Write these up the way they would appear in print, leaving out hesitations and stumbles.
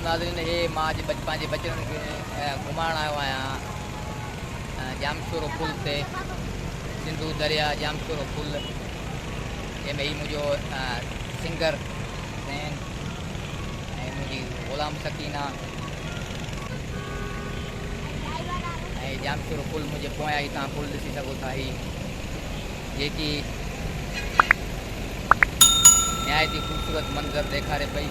नाज़रीन, हे मां जे पंहिंजे बचड़नि खे घुमाइण आयो आहियां जामशोरो पुल ते, सिंधु दरिया जामशोरो पुल, जंहिंमें ही मुंहिंजो सिंगर ज़ैन ऐं मुंहिंजी ग़ुलाम सकीना ऐं जामशोरो पुल मुंहिंजे पोयां ई तव्हां पुल ॾिसी सघो था। ही जेकी निहायत ई ख़ूबसूरत मंज़र ॾेखारे पई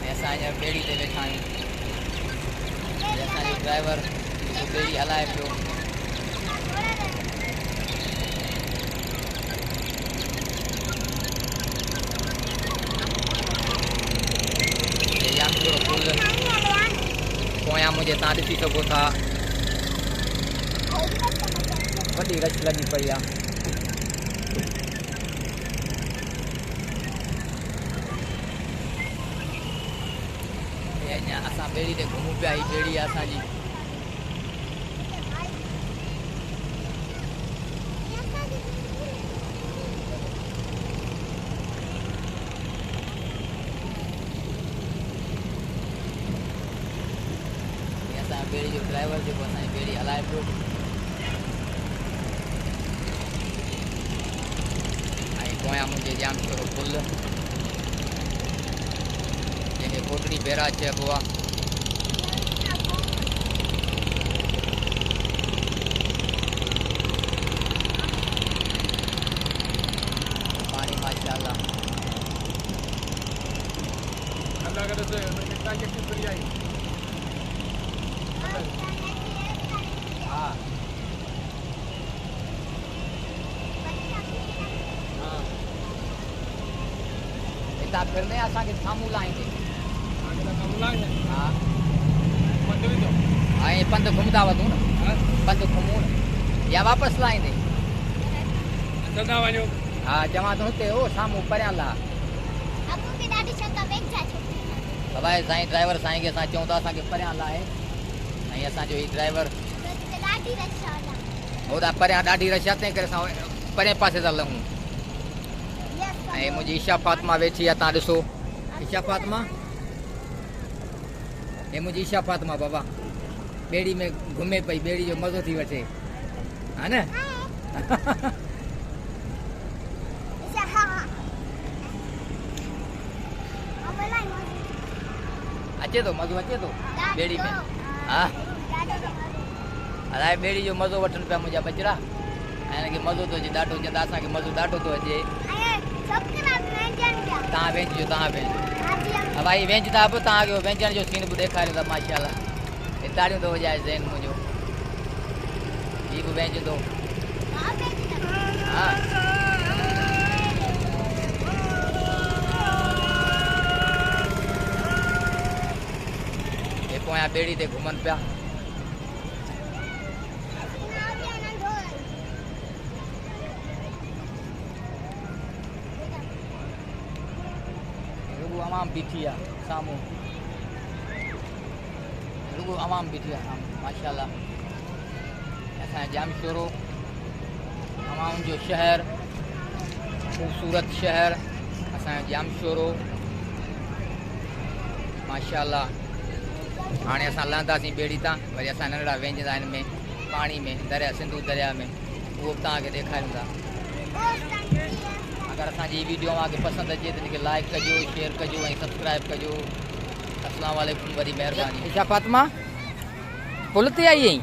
ऐं असां हींअर ॿेड़ी ते वेठा आहियूं। असांजो ड्राइवर ॿेड़ी हलाए पियो। जामशोरो पुल पोयां मुंहिंजे तव्हां ॾिसी सघो था, वॾी रश लॻी पई आहे। असां ॿेड़ी ते घुमूं पिया, ही ॿेड़ी आहे असांजी। असांजो ॿेड़ी जो ड्राइवर जेको असांजी ॿेड़ी हलाए पियो ऐं पोयां मुंहिंजे जामशोरो पुल जंहिंखे कोटड़ी बैराज चइबो आहे। पाणी माशाअल्लाह हाँ हितां फिरने असांखे साम्हूं लाहींदे। हाँ ऐं पंधु घुमंदा वधूं न, पंधु घुमूं न या वापसि लाहींदे। हा चवां थो हुते हो साम्हूं परियां ला। भई साईं ड्राइवर साईं खे असां चऊं था असांखे परियां लाहे ऐं असांजो ही ड्राइवर होॾां परियां ॾाढी रश आहे, तंहिं करे असां परे पासे था लहूं। ऐं मुंहिंजी ईशा फातिमा वेठी आहे, तव्हां ॾिसो ईशा फातिमा, हे मुंहिंजी ईशा फातिमा बाबा ॿेड़ी में घुमे पई, ॿेड़ी जो मज़ो थी वठे, हा न। अचे थो मज़ो, अचे थो ॿेड़ी में। हा अलाए ॿेड़ी जो मज़ो वठनि पिया मुंहिंजा बचड़ा ऐं हिनखे मज़ो थो अचे ॾाढो, चवंदा असांखे मज़ो ॾाढो थो अचे। तव्हां वेंचजो, तव्हां वेंचजो, हा भाई वेंचंदा बि तव्हांखे वेंचण जो सीन बि ॾेखारींदा माशाअल्लाह। हे ताड़ियूं थो वॼाए ज़ैन मुंहिंजो, हीउ बि वेंचंदो। हा हे पोयां ॿेड़ी ते घुमनि पिया। आवाम बीठी आहे साम्हूं, रुगो आवाम बीठी आहे साम्हूं माशाअल्लाह। असांजो जामशोरो आवाम जो शहर, ख़ूबसूरत शहर असांजो जामशोरो माशाअल्लाह। हाणे असां लहंदासीं ॿेड़ी तां, वरी असां नंढड़ा वेंजंदा हिन में पाणी में, दरिया सिंधु दरिया में, उहो बि तव्हांखे ॾेखारींदा। अगर असांजी वीडियो तव्हांखे पसंदि अचे त हिनखे लाइक कजो, शेयर कजो ऐं सब्सक्राइब कजो। अस्सलाम वालेकुम, वरी महिरबानी। ईशा फातिमा पुल ते आई आहीं,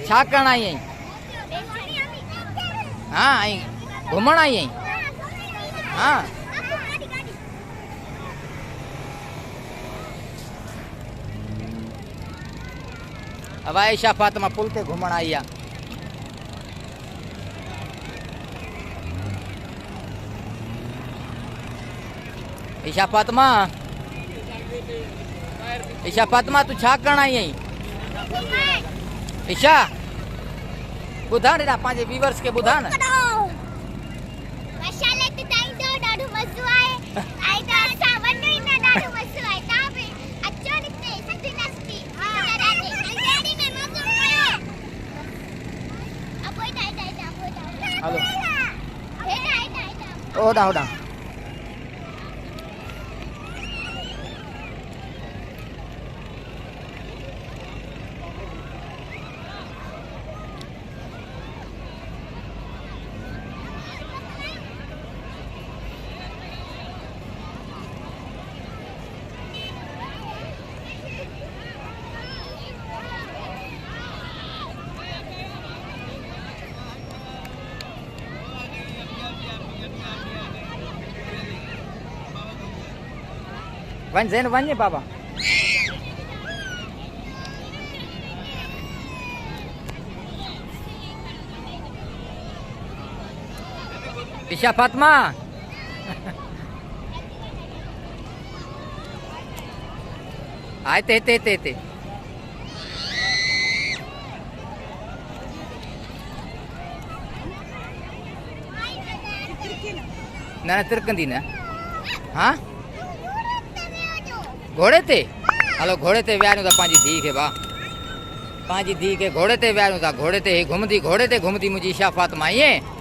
छा करण आई आहीं? हा ऐं घुमण आई आहीं? हा हवा ईशा फातिमा पुल ते घुमण आई आहे। ईशा फातिमा, ईशा फातिमा तूं छा करण आई आहीं? ईशा ॿुधा न, पंहिंजे व्यूअर्स खे ॿुधा न। हलो होॾां होॾां वन ज़ैन वन बाबा ईशा फातिमा आते ते ते ते ना तिरकंदी न हाँ घोड़े ते हलो घोड़े ते वियारूं था पंहिंजी धी खे भाउ पंहिंजी धी खे घोड़े ते वियारूं था घोड़े ते घुमंदी मुंहिंजी ईशा फातिमा ईअं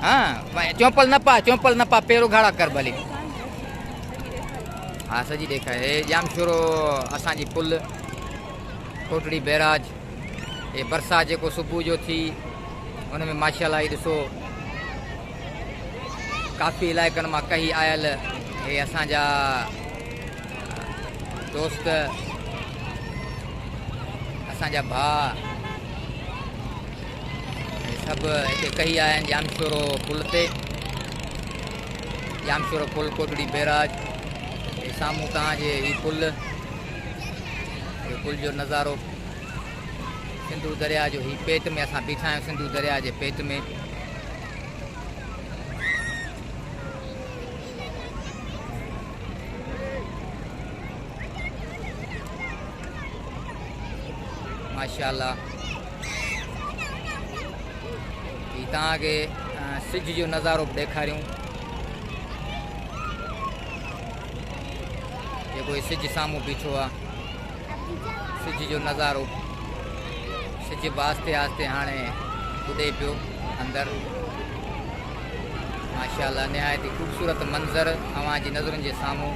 हाँ चौंपल न पा पेरो घाड़ा कर भली हाँ सजी ॾेखारे हे जाम शोरो असांजी पुल कोटड़ी बैराज ये बरसात जेको सुबुह जो थी उनमें माशाअल्लाह ही ॾिसो काफ़ी इलाइक़नि मां कही आयल हे असांजा दोस्त असांजा भाउ सभु हिते कही आया आहिनि जामशोरो पुल कोटड़ी बैराज हे साम्हूं तव्हांजे ही पुल जो नज़ारो सिंधु दरिया जो ही पेट में असां बीठा आहियूं सिंधु दरिया जे पेट में माशाअल्लाह तव्हांखे सिज जो नज़ारो बि ॾेखारियूं जेको सिज साम्हूं बीठो आहे सिज जो नज़ारो सिज बि आस्ते आस्ते हाणे उॾे पियो अंदरि माशाअल्लाह निहायत ख़ूबसूरत मंज़र अव्हांजी नज़रुनि जे साम्हूं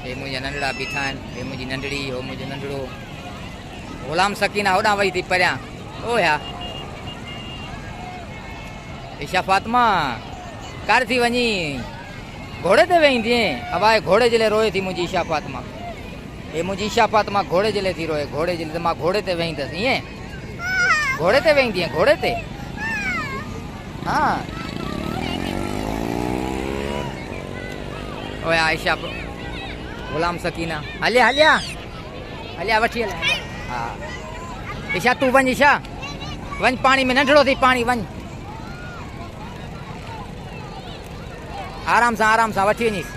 हे मुंहिंजा नंढड़ा बीठा आहिनि हे मुंहिंजी नंढड़ी हो मुंहिंजो नंढड़ो ग़ुलाम सकीना होॾां वई थी परियां ओ या ईशा फातिमा कर थी वञी घोड़े ते वेही थी अवाए घोड़े जे लाइ रोए थी मुंहिंजी ईशा फातिमा हे मुंहिंजी ईशा फातिमा घोड़े जे लाइ थी रोए घोड़े जे लाइ मां घोड़े ते वेहींदसि ईअं घोड़े ते वेहींदी आहियां घोड़े ते हा ओ या ईशा ग़ुलाम सकीना हलिया वठी हलिया हा ईशा तूं वञ ईशा वञ पाणी में नंढड़ो थी पाणी वञ आराम सां वठी वञीस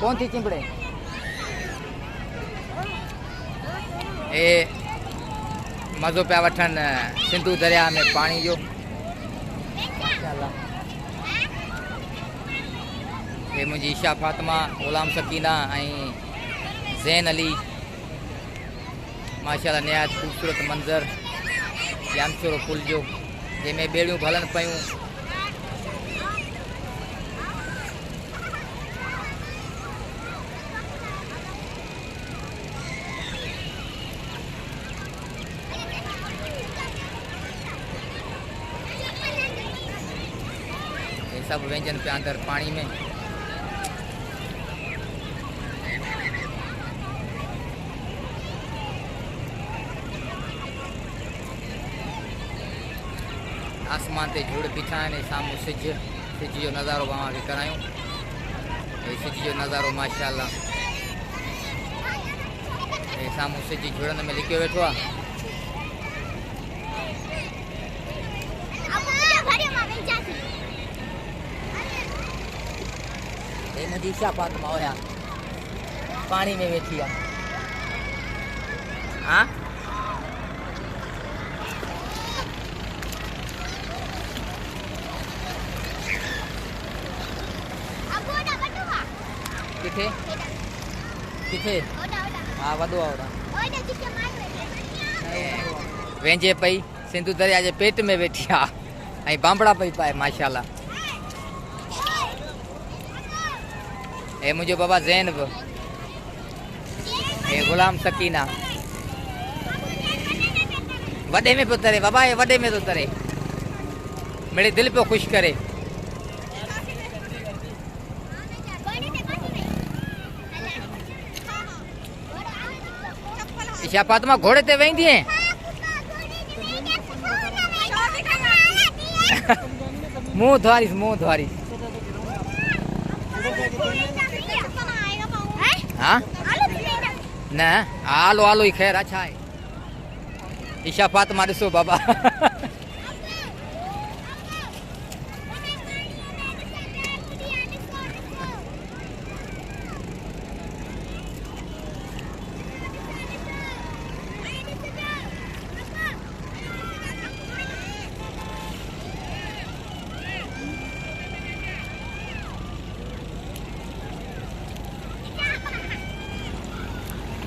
कोन थी चिंबड़े ए मज़ो पिया वठनि सिंधु दरिया में पाणी जो माशाअल्लाह हे मुंहिंजी ईशा फातिमा ग़ुलाम सकीना ऐं ज़ैन अली माशाअल्लाह निहायत ख़ूबसूरत मंज़र जामशोरो पुल जो जंहिंमें ॿेड़ियूं बि हलनि पियूं ये सब व्यंजन पिया अंदर पानी में आसमान ते झुड़ बीठा आहिनि साम्हूं सिज जो नज़ारो तव्हांखे करायूं हे सिज जो नज़ारो माशाअल्लाह हे साम्हूं सिज झुड़नि में लिकियो वेठो आहे हे मुंहिंजी ईशा फातिमा हुया पाणी में वेठी आहे हा किथे किथे हा वॾो आहे वेंजे पई सिंधु दरिया जे पेट में वेठी आहे ऐं बांबड़ा पई पाए माशाअल्लाह हे मुंहिंजो बाबा ज़ैन बि हे ग़ुलाम सकीना वॾे में पियो तरे बाबा हे वॾे में थो तरे मिड़े दिलि पियो ख़ुशि करे ईशा फातिमा घोड़े ते वेंदी है मुंह धोवारी हाँ न आलो ही खैर अच्छा है ईशा फातिमा ॾिसो बाबा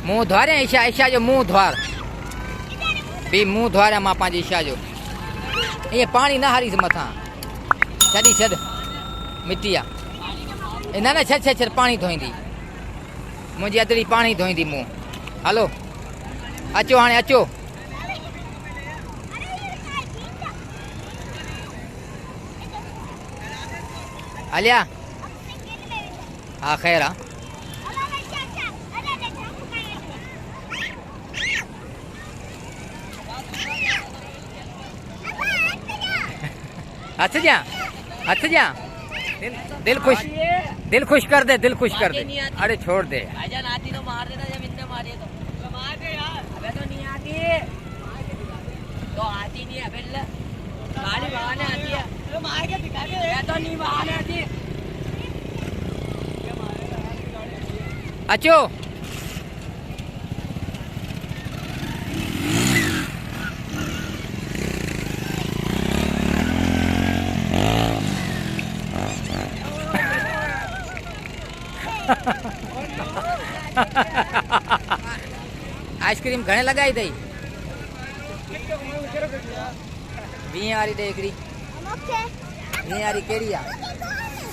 मुंह धोरे ईशा जो मुंह धोर भी मुंह धोरे मां पंहिंजी ईशा जो ये पानी ना हारीस मथा छड़ी छड़ मिट्टी आ ना ना छड़ पानी धोईंदी मुंहिंजी अदड़ी पानी धोईंदी मुंह हलो अचो हाणे अचो हलिया हाँ खैर आहे हथ जा दिल खुश कर दे अरे छोड़ दे भाईजान आती तो मार देना जब इतने मारिए तो मार दे यार अबे तो नहीं आती तो आती नहीं है बिल्ला गाड़ी बहाने आती है तो मार के दिखा दे ये तो नहीं बहाने आती अचो आइसक्रीम घणे लगाई अथई 20 वारी ॾे हिकिड़ी 20 वारी कहिड़ी आहे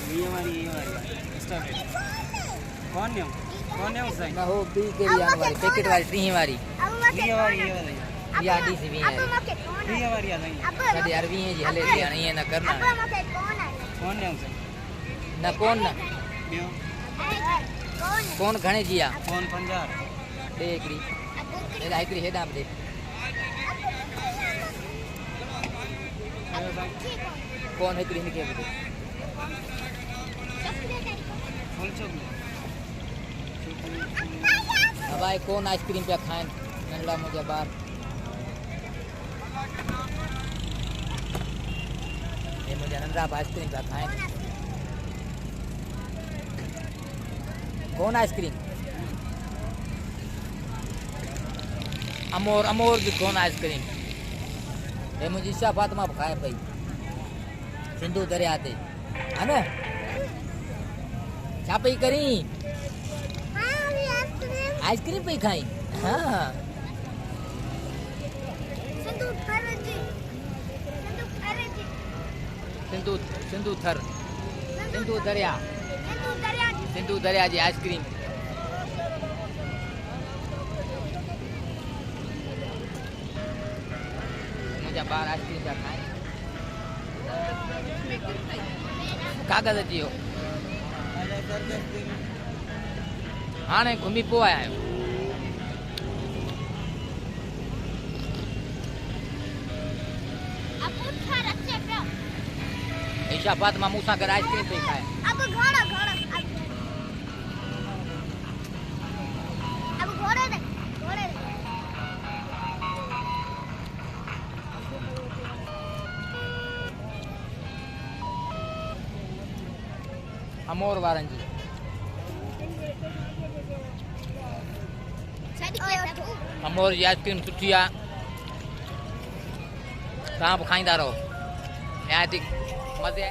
20 वारी कौन साईं न हो ॿी कहिड़ी आहे वारी पैकेट वारी 30 वारी 20 वारी ये वाली इहा ॾी सी 20 वारी 20 वारी आ नहीं कॾहिं यार 20 जी हले थी हाणे ईअं न करना कौन है उसे न कोन न क्यों कोन घणे जी आहे कौन 50 ॾे हिकिड़ी हेॾा हिकिड़ी हेॾां बि ॾे कोन हिकिड़ी हिनखे बि ॾे फुल चॉकलेट भाई कौन आइसक्रीम पिया खाइनि नंढड़ा मुंहिंजा ॿार हे मुंहिंजा नंढड़ा ॿार आइसक्रीम पिया खाइनि कौन आइसक्रीम अमोर जी कौन आइसक्रीम हे मुंहिंजी ईशा फातिमा बि खाए पई सिंधु दरिया ते हा न छा पई करी आइसक्रीम पई खाई हाँ सिंधु दरिया जी आइसक्रीम मुंहिंजा ॿार आइसक्रीम पिया खाइनि कागज़ अची वियो हाणे घुमी पोइ आया आहियूं ईशा फातिमा मूंसां गॾु आइसक्रीम पई खाए अमोर वारनि जी अमोर जी आइसक्रीम सुठी आहे तव्हां बि खाईंदा रहो मज़े